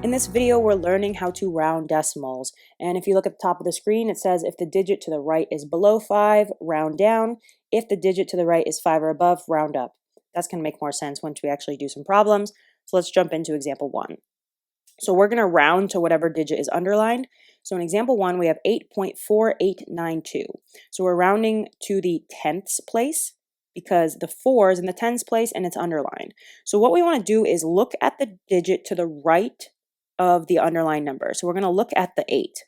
In this video, we're learning how to round decimals. And if you look at the top of the screen, it says if the digit to the right is below 5, round down. If the digit to the right is 5 or above, round up. That's going to make more sense once we actually do some problems. So let's jump into example 1. So we're going to round to whatever digit is underlined. So in example 1, we have 8.4892. So we're rounding to the tenths place because the 4 is in the tens place and it's underlined. So what we want to do is look at the digit to the right of the underlined number. So we're going to look at the 8.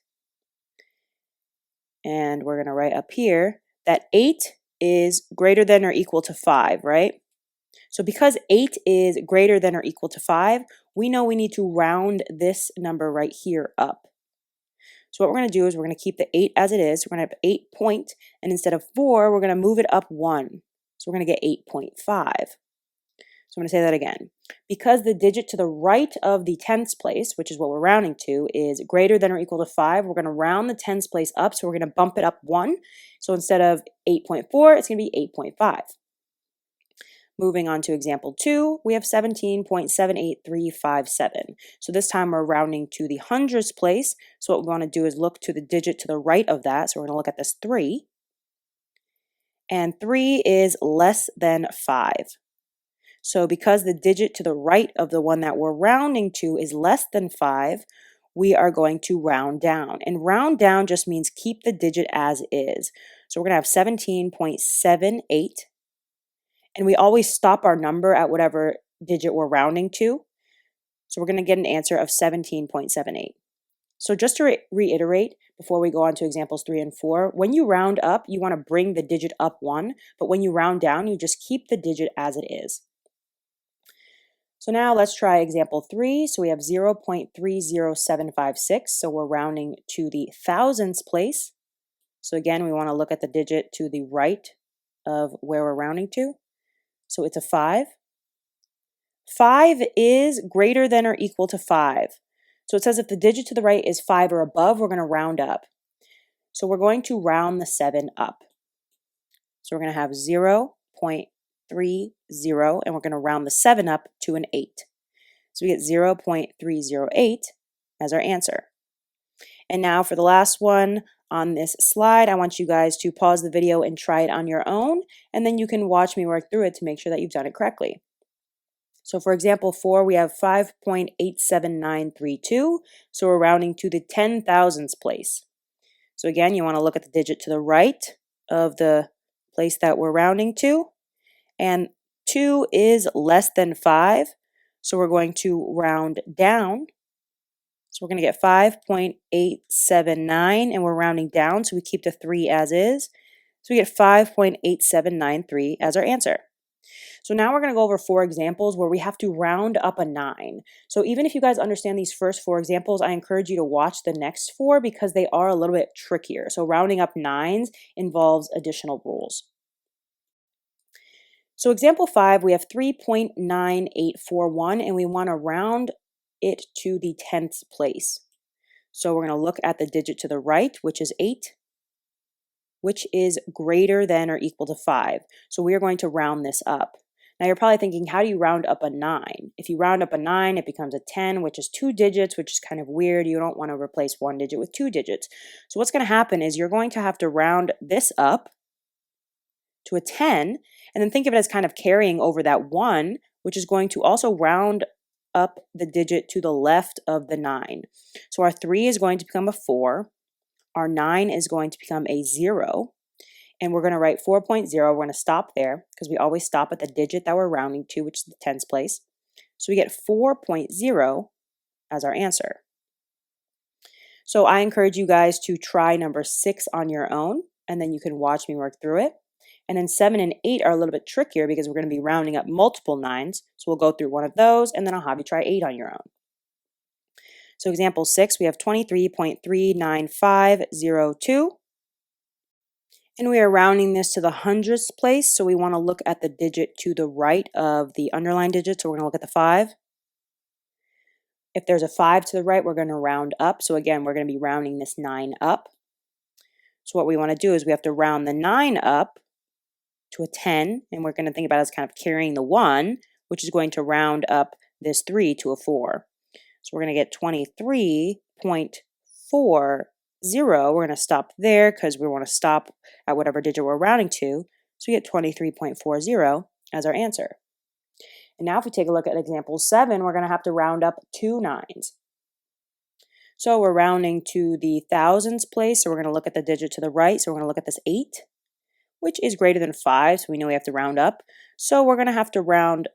And we're going to write up here that 8 is greater than or equal to 5, right? So because 8 is greater than or equal to 5, we know we need to round this number right here up. So what we're going to do is we're going to keep the 8 as it is. We're going to have 8 point, and instead of 4, we're going to move it up 1. So we're going to get 8.5. So I'm going to say that again. Because the digit to the right of the tens place, which is what we're rounding to, is greater than or equal to 5, we're going to round the tens place up, so we're going to bump it up 1. So instead of 8.4, it's going to be 8.5. Moving on to example 2, we have 17.78357. So this time we're rounding to the hundredths place. So what we want to do is look to the digit to the right of that. So we're going to look at this 3. And 3 is less than 5. So because the digit to the right of the one that we're rounding to is less than 5, we are going to round down. And round down just means keep the digit as is. So we're going to have 17.78. And we always stop our number at whatever digit we're rounding to. So we're going to get an answer of 17.78. So just to reiterate, before we go on to examples 3 and 4, when you round up, you want to bring the digit up 1. But when you round down, you just keep the digit as it is. So now let's try example 3. So we have 0.30756. So we're rounding to the thousandths place. So again, we want to look at the digit to the right of where we're rounding to. So it's a 5. 5 is greater than or equal to 5. So it says if the digit to the right is 5 or above, we're going to round up. So we're going to round the 7 up. So we're going to have 0.30, and we're going to round the 7 up to an 8. So we get 0.308 as our answer. And now for the last one on this slide, I want you guys to pause the video and try it on your own, and then you can watch me work through it to make sure that you've done it correctly. So for example 4, we have 5.87932, so we're rounding to the 10,000ths place. So again, you want to look at the digit to the right of the place that we're rounding to, and 2 is less than 5, so we're going to round down. So we're going to get 5.879, and we're rounding down, so we keep the 3 as is. So we get 5.8793 as our answer. So now we're going to go over 4 examples where we have to round up a 9. So even if you guys understand these first 4 examples, I encourage you to watch the next 4 because they are a little bit trickier. So rounding up 9s involves additional rules. So example 5, we have 3.9841, and we want to round it to the tenths place. So we're going to look at the digit to the right, which is 8, which is greater than or equal to 5. So we are going to round this up. Now you're probably thinking, how do you round up a 9? If you round up a 9, it becomes a 10, which is 2 digits, which is kind of weird. You don't want to replace 1 digit with 2 digits. So what's going to happen is you're going to have to round this up to a 10, and then think of it as kind of carrying over that 1, which is going to also round up the digit to the left of the 9. So our 3 is going to become a 4, our 9 is going to become a 0, and we're going to write 4.0. We're going to stop there because we always stop at the digit that we're rounding to, which is the tens place. So we get 4.0 as our answer. So I encourage you guys to try number 6 on your own, and then you can watch me work through it. And then 7 and 8 are a little bit trickier because we're going to be rounding up multiple 9s. So we'll go through one of those, and then I'll have you try 8 on your own. So example 6, we have 23.39502. And we are rounding this to the hundredths place. So we want to look at the digit to the right of the underlined digit. So we're going to look at the 5. If there's a 5 to the right, we're going to round up. So again, we're going to be rounding this 9 up. So what we want to do is we have to round the 9 up to a 10, and we're going to think about it as kind of carrying the 1, which is going to round up this 3 to a 4. So we're going to get 23.40. We're going to stop there because we want to stop at whatever digit we're rounding to. So we get 23.40 as our answer. And now if we take a look at example 7, we're going to have to round up 2 nines. So we're rounding to the thousandths place, so we're going to look at the digit to the right. So we're going to look at this 8, which is greater than 5, so we know we have to round up. So we're going to have to round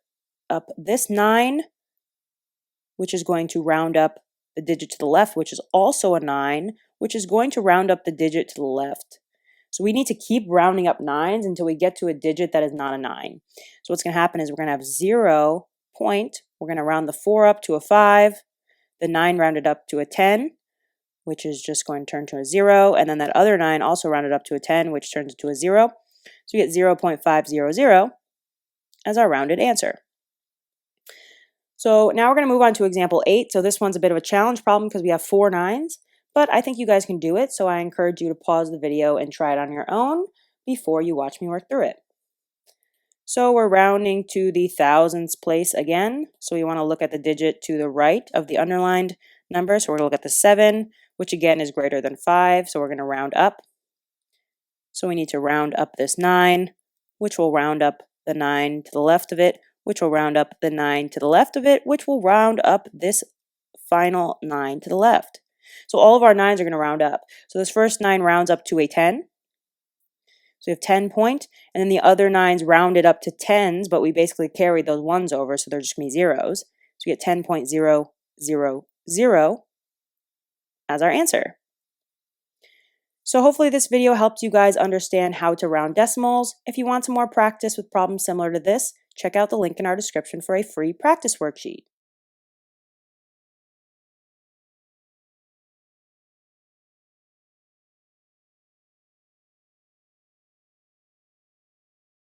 up this 9, which is going to round up the digit to the left, which is also a 9, which is going to round up the digit to the left. So we need to keep rounding up 9s until we get to a digit that is not a 9. So what's going to happen is we're going to have 0 point. We're going to round the 4 up to a 5, the 9 rounded up to a 10, which is just going to turn to a 0, and then that other 9 also rounded up to a 10, which turns into a 0. So we get 0.500 as our rounded answer. So now we're going to move on to example 8. So this one's a bit of a challenge problem because we have 4 9s, but I think you guys can do it, so I encourage you to pause the video and try it on your own before you watch me work through it. So we're rounding to the thousandths place again, so we want to look at the digit to the right of the underlined number. So we're going to look at the 7, which again is greater than 5, so we're going to round up. So we need to round up this 9, which will round up the 9 to the left of it, which will round up the 9 to the left of it, which will round up this final 9 to the left. So all of our 9s are going to round up. So this first 9 rounds up to a 10. So we have 10 point, and then the other 9s rounded up to 10s, but we basically carried those 1s over, so they're just going to be zeros. So we get 10.000 as our answer. So hopefully this video helped you guys understand how to round decimals. If you want some more practice with problems similar to this, check out the link in our description for a free practice worksheet.